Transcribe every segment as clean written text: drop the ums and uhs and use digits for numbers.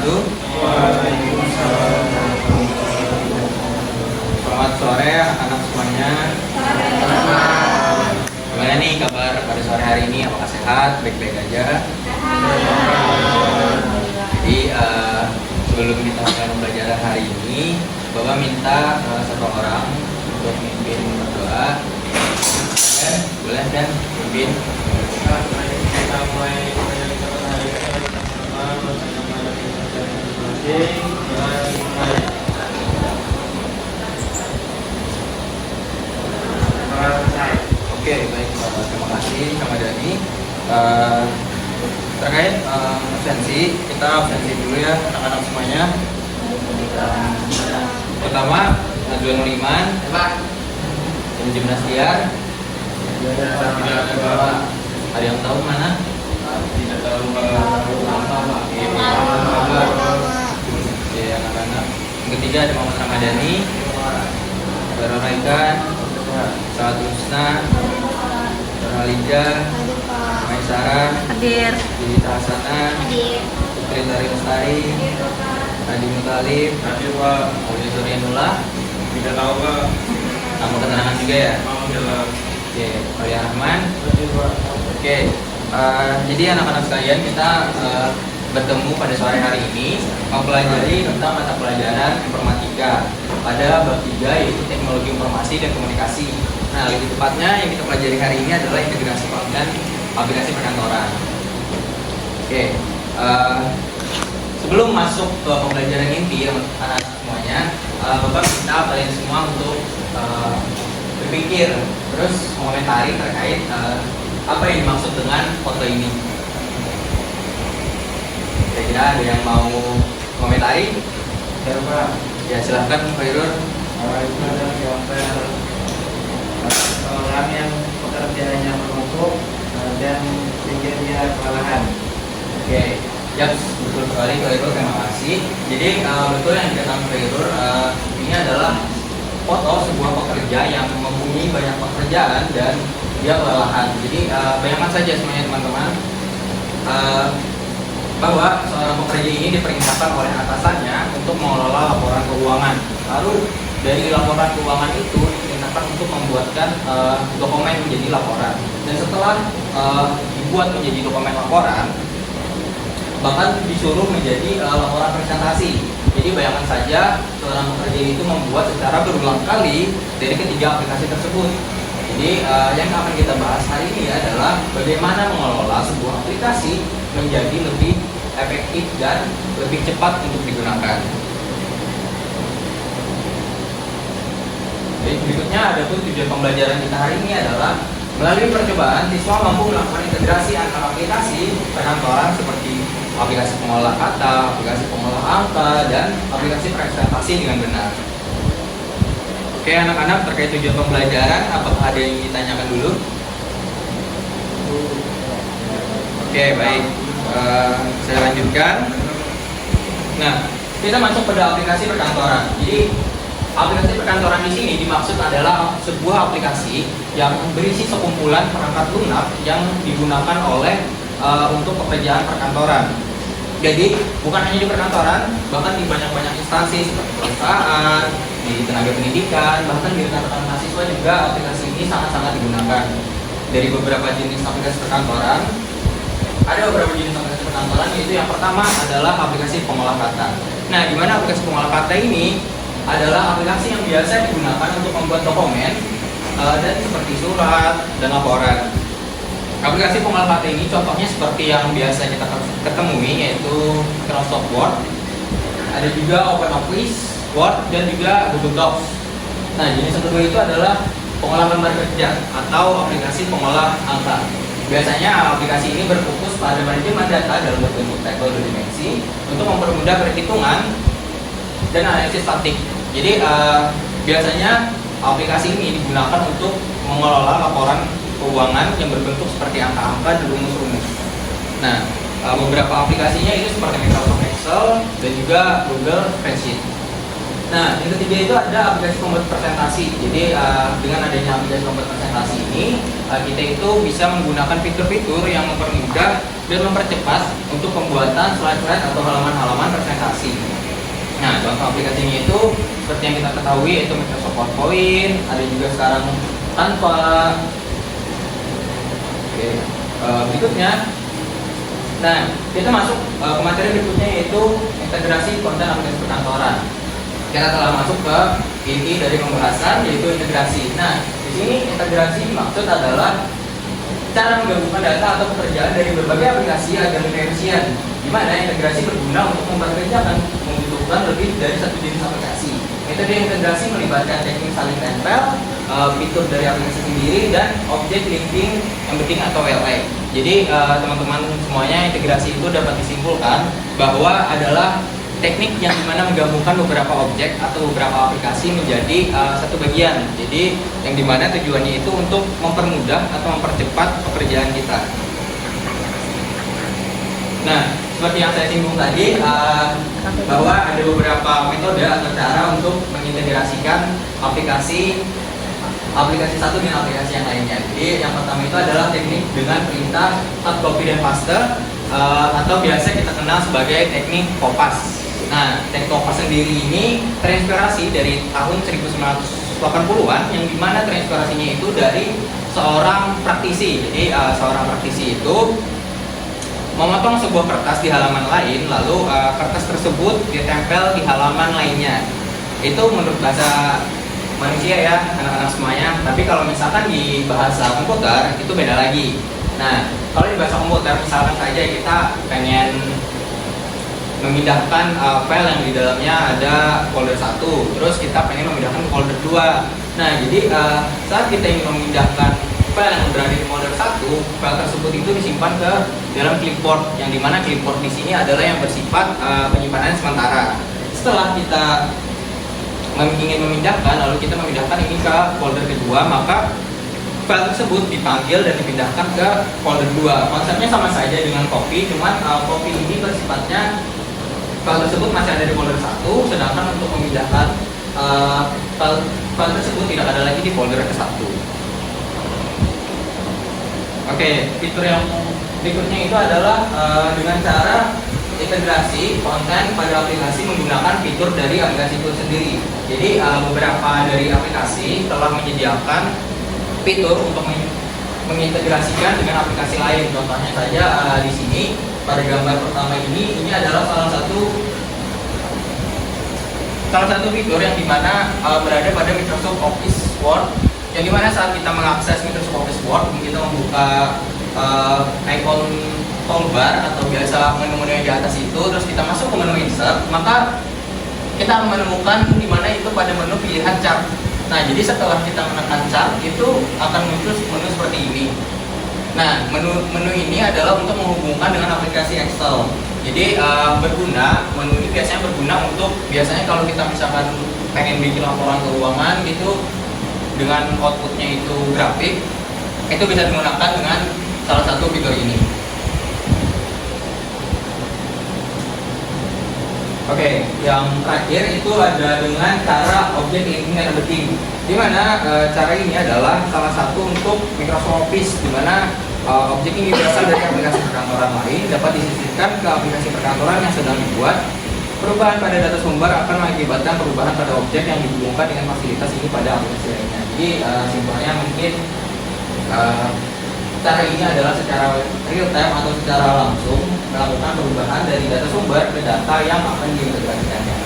wabarakatuh. Waalaikumsalam. Selamat sore anak-anak semuanya. Gimana nih kabar pada sore hari ini? Apakah sehat? Baik-baik aja? Jadi sebelum kita mulai pembelajaran hari ini, Bapak minta satu orang untuk memimpin berdoa. Boleh kan memimpin? Kita mulai pembelajaran hari ini Oke, baik. Terima kasih Kak Dani. Terkait absensi, kita absensi dulu ya anak-anak semuanya. Pertama, Najwa Nuriman, Jimnas Tiar. Ada yang tahu mana? tidak tahu Oke, anak-anak. Yang ketiga ada Muhammad Ramadhani, Bara Raikan, Saat Husna, Alija, Maisara, Hadir. Dita Hasanah, Hadir. Putri Tari Lestari, Adi Mutalib, hadir Pak. Audi Suryanullah. Tidak tahu Pak. Nama keterangan juga ya. Alhamdulillah. Oke, Aulia Rahman. Hadir Pak. Oke, jadi anak-anak sekalian kita bertemu pada sore hari ini mempelajari tentang mata pelajaran informatika pada bab 3 yaitu teknologi informasi dan komunikasi. Nah, lebih tepatnya yang kita pelajari hari ini adalah integrasi dan aplikasi perkantoran. Oke, sebelum masuk ke pembelajaran inti anak-anak semuanya, Bapak minta kalian semua untuk berpikir terus mengomentari terkait apa yang dimaksud dengan foto ini. Kira-kira ada yang mau komentari? Ya Pak. Ya silahkan Pak Irur. Itu adalah gambar orang yang pekerjaannya menumpuk dan sehingga dia kelelahan. Oke, ya betul sekali Pak Irur, terima kasih. Jadi betul yang dikatakan Pak Irur, ini adalah foto sebuah pekerja yang mempunyai banyak pekerjaan dan dia kelelahan. Jadi bayangkan saja semuanya teman-teman, bahwa seorang pekerja ini diperintahkan oleh atasannya untuk mengelola laporan keuangan. Lalu dari laporan keuangan itu diperintahkan untuk membuatkan dokumen menjadi laporan. Dan setelah dibuat menjadi dokumen laporan, bahkan disuruh menjadi laporan presentasi. Jadi bayangkan saja seorang pekerja itu membuat secara berulang kali dari ketiga aplikasi tersebut. Jadi yang akan kita bahas hari ini adalah bagaimana mengelola sebuah aplikasi menjadi lebih efektif dan lebih cepat untuk digunakan. Baik, berikutnya ada pun tujuan pembelajaran kita hari ini adalah melalui percobaan siswa mampu melakukan integrasi antara aplikasi perkantoran seperti aplikasi pengolah kata, aplikasi pengolah angka, dan aplikasi presentasi dengan benar. Oke anak-anak, terkait tujuan pembelajaran, apakah ada yang ditanyakan dulu? Oke, baik. Saya lanjutkan. Nah, kita masuk pada aplikasi perkantoran. Jadi, aplikasi perkantoran di sini dimaksud adalah sebuah aplikasi yang berisi sekumpulan perangkat lunak yang digunakan oleh untuk pekerjaan perkantoran. Jadi, bukan hanya di perkantoran, bahkan di banyak-banyak instansi seperti perusahaan, di tenaga pendidikan, bahkan di rekan-rekan mahasiswa juga aplikasi ini sangat-sangat digunakan. Dari beberapa jenis aplikasi perkantoran, ada beberapa jenis aplikasi perkantoran, yaitu yang pertama adalah aplikasi pengolah kata. Nah, di mana aplikasi pengolah kata ini adalah aplikasi yang biasa digunakan untuk membuat dokumen dan seperti surat dan laporan. Aplikasi pengolah kata ini contohnya seperti yang biasa kita ketemui, yaitu Microsoft Word, ada juga OpenOffice, Word, dan juga Google Docs. Nah, jenis kedua itu adalah pengolah lembar kerja atau aplikasi pengolah angka. Biasanya aplikasi ini berfokus pada manajemen data dalam bentuk tabel dua dimensi untuk mempermudah perhitungan dan analisis statik. Jadi biasanya aplikasi ini digunakan untuk mengelola laporan keuangan yang berbentuk seperti angka-angka dan rumus-rumus. Nah, beberapa aplikasinya itu seperti Microsoft Excel dan juga Google Spreadsheet. Nah, yang ketiga itu ada aplikasi pembuat presentasi. Jadi dengan adanya aplikasi pembuat presentasi ini, kita itu bisa menggunakan fitur-fitur yang mempermudah dan mempercepat untuk pembuatan slide-slide atau halaman-halaman presentasi aplikasinya itu seperti yang kita ketahui yaitu Microsoft PowerPoint, ada juga sekarang Canva. Oke, berikutnya, nah kita masuk ke materi berikutnya yaitu integrasi konten aplikasi perkantoran. Kita telah masuk ke inti dari pembahasan yaitu integrasi. Nah, di sini integrasi maksud adalah cara menggabungkan data atau pekerjaan dari berbagai aplikasi agar lebih efisien. Di mana integrasi berguna untuk memperkerjakan membutuhkan lebih dari satu jenis aplikasi. Metode integrasi melibatkan teknik saling tempel, fitur dari aplikasi sendiri, dan objek linking embedding atau OLE. Jadi teman-teman semuanya, integrasi itu dapat disimpulkan bahwa adalah teknik yang dimana menggabungkan beberapa objek atau beberapa aplikasi menjadi satu bagian. Jadi yang dimana tujuannya itu untuk mempermudah atau mempercepat pekerjaan kita. Nah, seperti yang saya singgung tadi, bahwa ada beberapa metode atau cara untuk mengintegrasikan aplikasi satu dengan aplikasi yang lainnya. Jadi yang pertama itu adalah teknik dengan perintah cut, copy, dan paste, atau biasa kita kenal sebagai teknik kopas. Nah, teknik kopas sendiri ini terinspirasi dari tahun 1980-an, yang dimana terinspirasinya itu dari seorang praktisi. Jadi seorang praktisi itu memotong sebuah kertas di halaman lain, lalu kertas tersebut ditempel di halaman lainnya. Itu menurut bahasa manusia ya, anak-anak semuanya. Tapi kalau misalkan di bahasa komputer itu beda lagi. Nah, kalau di bahasa komputer misalkan saja kita pengen memindahkan file yang di dalamnya ada folder 1, terus kita pengen memindahkan ke folder 2. Nah, jadi saat kita ingin memindahkan file yang berada di folder 1, file tersebut itu disimpan ke dalam clipboard, yang dimana clipboard di sini adalah yang bersifat penyimpanan sementara. Setelah kita ingin memindahkan, lalu kita memindahkan ini ke folder kedua, maka file tersebut dipanggil dan dipindahkan ke folder 2. Konsepnya sama saja dengan copy, cuman copy ini bersifatnya file tersebut masih ada di folder 1, sedangkan untuk memindahkan file tersebut tidak ada lagi di folder ke 1. Oke, fitur yang berikutnya itu adalah dengan cara integrasi konten pada aplikasi menggunakan fitur dari aplikasi itu sendiri. Jadi beberapa dari aplikasi telah menyediakan fitur untuk mengintegrasikan dengan aplikasi lain. Contohnya saja di sini pada gambar pertama ini adalah salah satu fitur yang dimana berada pada Microsoft Office Word, yang dimana saat kita mengakses Microsoft Office Word, kita membuka icon toolbar atau biasa menu-menu yang di atas itu, terus kita masuk ke menu insert, maka kita akan menemukan dimana itu pada menu pilihan chart. Nah, jadi setelah kita menekan chart itu akan muncul menu seperti ini. Nah, menu ini adalah untuk menghubungkan dengan aplikasi Excel. Jadi menu ini biasanya berguna untuk kalau kita misalkan pengen bikin laporan keuangan gitu, dengan outputnya itu grafik, itu bisa digunakan dengan salah satu fitur ini. Oke, yang terakhir itu ada dengan cara objek linking dan embedding. Di mana cara ini adalah salah satu untuk Microsoft Office, di mana objek ini berasal dari aplikasi perkantoran lain, dapat disisipkan ke aplikasi perkantoran yang sedang dibuat. Perubahan pada data sumber akan mengakibatkan perubahan pada objek yang dihubungkan dengan fasilitas ini pada aplikasi lainnya. Jadi simpelnya mungkin cara ini adalah secara real time atau secara langsung melakukan perubahan dari data sumber ke data yang akan diintegrasikannya.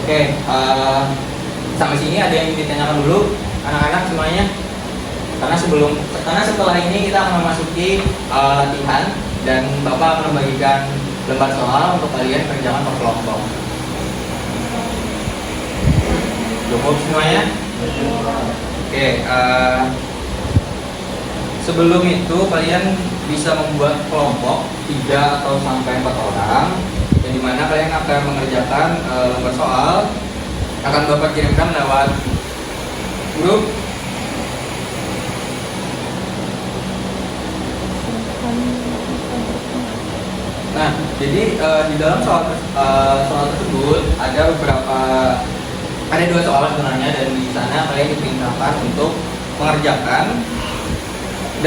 Oke, sampai sini ada yang ditanyakan dulu anak-anak semuanya? Karena setelah ini kita akan memasuki latihan dan Bapak akan membagikan lembar soal untuk kalian kerjakan per kelompok. Cukup semuanya? Oke, sebelum itu kalian bisa membuat kelompok 3 atau sampai 4 orang, yang dimana kalian akan mengerjakan lembar soal, akan Bapak kirimkan lewat grup. Nah, jadi di dalam soal tersebut ada dua soal sebenarnya, dan di sana kalian diperintahkan untuk mengerjakan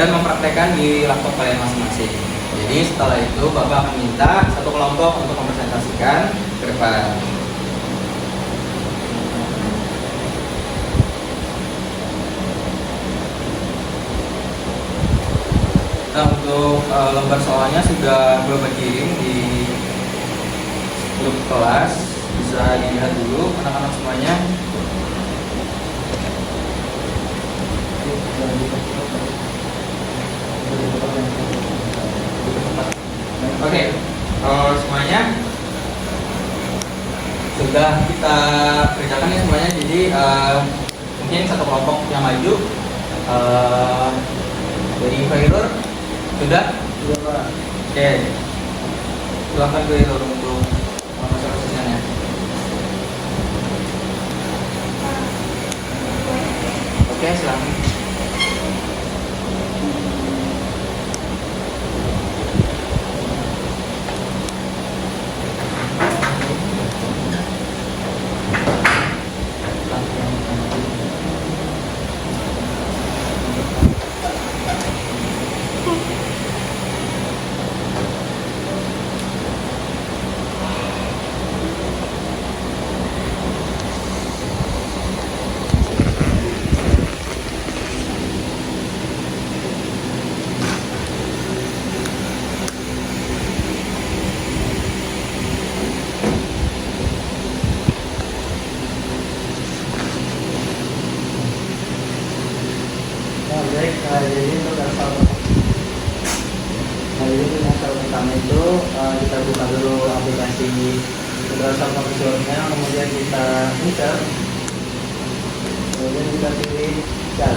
dan mempraktekkan di laptop kalian masing-masing. Jadi setelah itu Bapak akan minta satu kelompok untuk presentasikan ke depan. Nah, untuk lembar soalnya sudah Bapak kirim di grup kelas, bisa dilihat dulu anak-anak semuanya. Oke, semuanya sudah kita kerjakan ya semuanya. Jadi mungkin satu kelompok yang maju dari Khairul sudah. Oke, silakan Khairul untuk masuk sesinya. Oke, silakan. Baik, jadi untuk dasar pertama itu kita buka dulu aplikasi dasar profesionalnya, kemudian kita insert, kemudian kita pilih chat.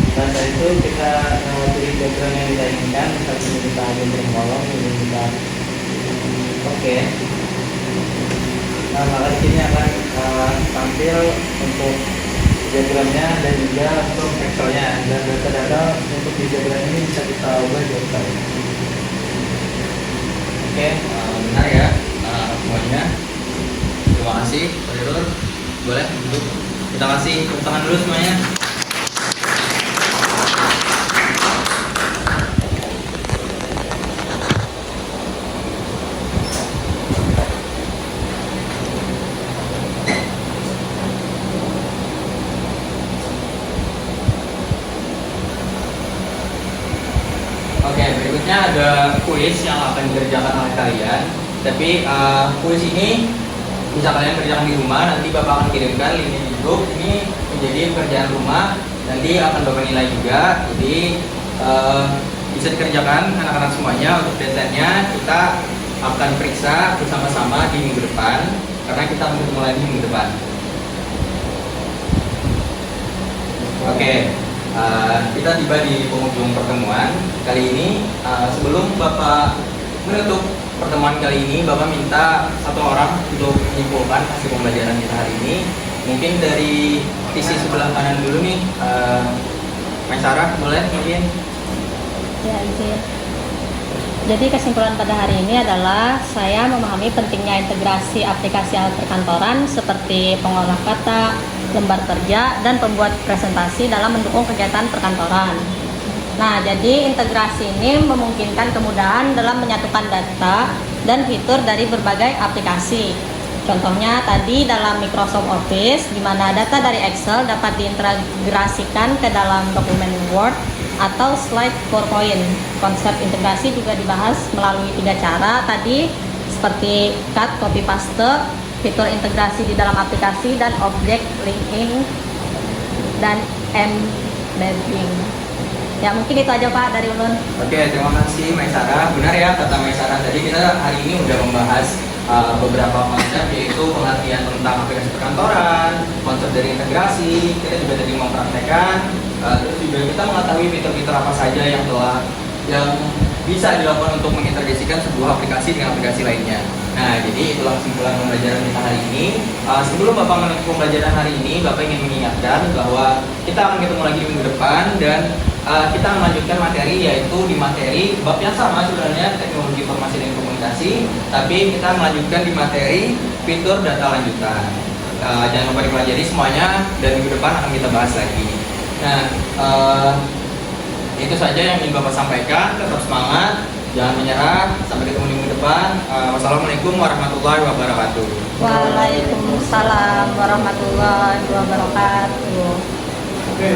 Setelah itu kita pilih background yang kita inginkan, misalnya kita gambar kolom, kemudian kita oke. Nah, maka di sini akan tampil untuk diagramnya dan juga untuk Excelnya, dan data-data untuk di diagram ini bisa kita ubah di Excel. Oke, benar ya semuanya. Terima kasih, Pak Dirut. Boleh duduk. Kita kasih tepuk tangan dulu semuanya. Oke, berikutnya ada kuis yang akan dikerjakan oleh kalian. Tapi kuis ini bisa kalian kerjakan di rumah. Nanti Bapak akan kirimkan linknya di grup. Ini menjadi pekerjaan rumah. Nanti akan Bapak nilai juga. Jadi bisa dikerjakan anak-anak semuanya. Untuk deadline-nya kita akan periksa bersama-sama di minggu depan, karena kita akan ketemu lagi minggu depan. Oke. Kita tiba di penghujung pertemuan kali ini. Sebelum Bapak menutup pertemuan kali ini, Bapak minta satu orang untuk menyimpulkan hasil pembelajaran kita hari ini. Mungkin dari sisi sebelah kanan dulu nih, Mas Sarah, boleh mungkin? Ya, izin. Jadi kesimpulan pada hari ini adalah saya memahami pentingnya integrasi aplikasi alat perkantoran seperti pengolah kata, lembar kerja, dan pembuat presentasi dalam mendukung kegiatan perkantoran. Nah, jadi integrasi ini memungkinkan kemudahan dalam menyatukan data dan fitur dari berbagai aplikasi. Contohnya tadi dalam Microsoft Office, di mana data dari Excel dapat diintegrasikan ke dalam dokumen Word atau slide PowerPoint. Konsep integrasi juga dibahas melalui 3 cara tadi, seperti cut, copy, paste, fitur integrasi di dalam aplikasi, dan object linking dan embedding. Ya, mungkin itu aja Pak dari Ulun. Oke, terima kasih Maisara. Benar ya kata Maisara, tadi kita hari ini udah membahas beberapa konsep, yaitu pengertian tentang aplikasi perkantoran, konsep dari integrasi, kita juga tadi mempraktekkan, terus juga kita mengetahui fitur-fitur apa saja yang bisa dilakukan untuk mengintegrasikan sebuah aplikasi dengan aplikasi lainnya. Nah, jadi itulah kesimpulan pembelajaran kita hari ini. Sebelum Bapak menutup pembelajaran hari ini, Bapak ingin mengingatkan bahwa kita akan ketemu lagi di minggu depan, dan kita melanjutkan materi, yaitu di materi bab yang sama sebenarnya, teknologi informasi dan komunikasi, tapi kita melanjutkan di materi fitur data lanjutan. Jangan lupa dipelajari semuanya, dan minggu depan akan kita bahas lagi. Nah, itu saja yang ingin Bapak sampaikan. Tetap semangat, jangan menyerah. Sampai ketemu di minggu depan. depan. Wassalamualaikum warahmatullahi wabarakatuh. Waalaikumsalam warahmatullahi wabarakatuh. Oke,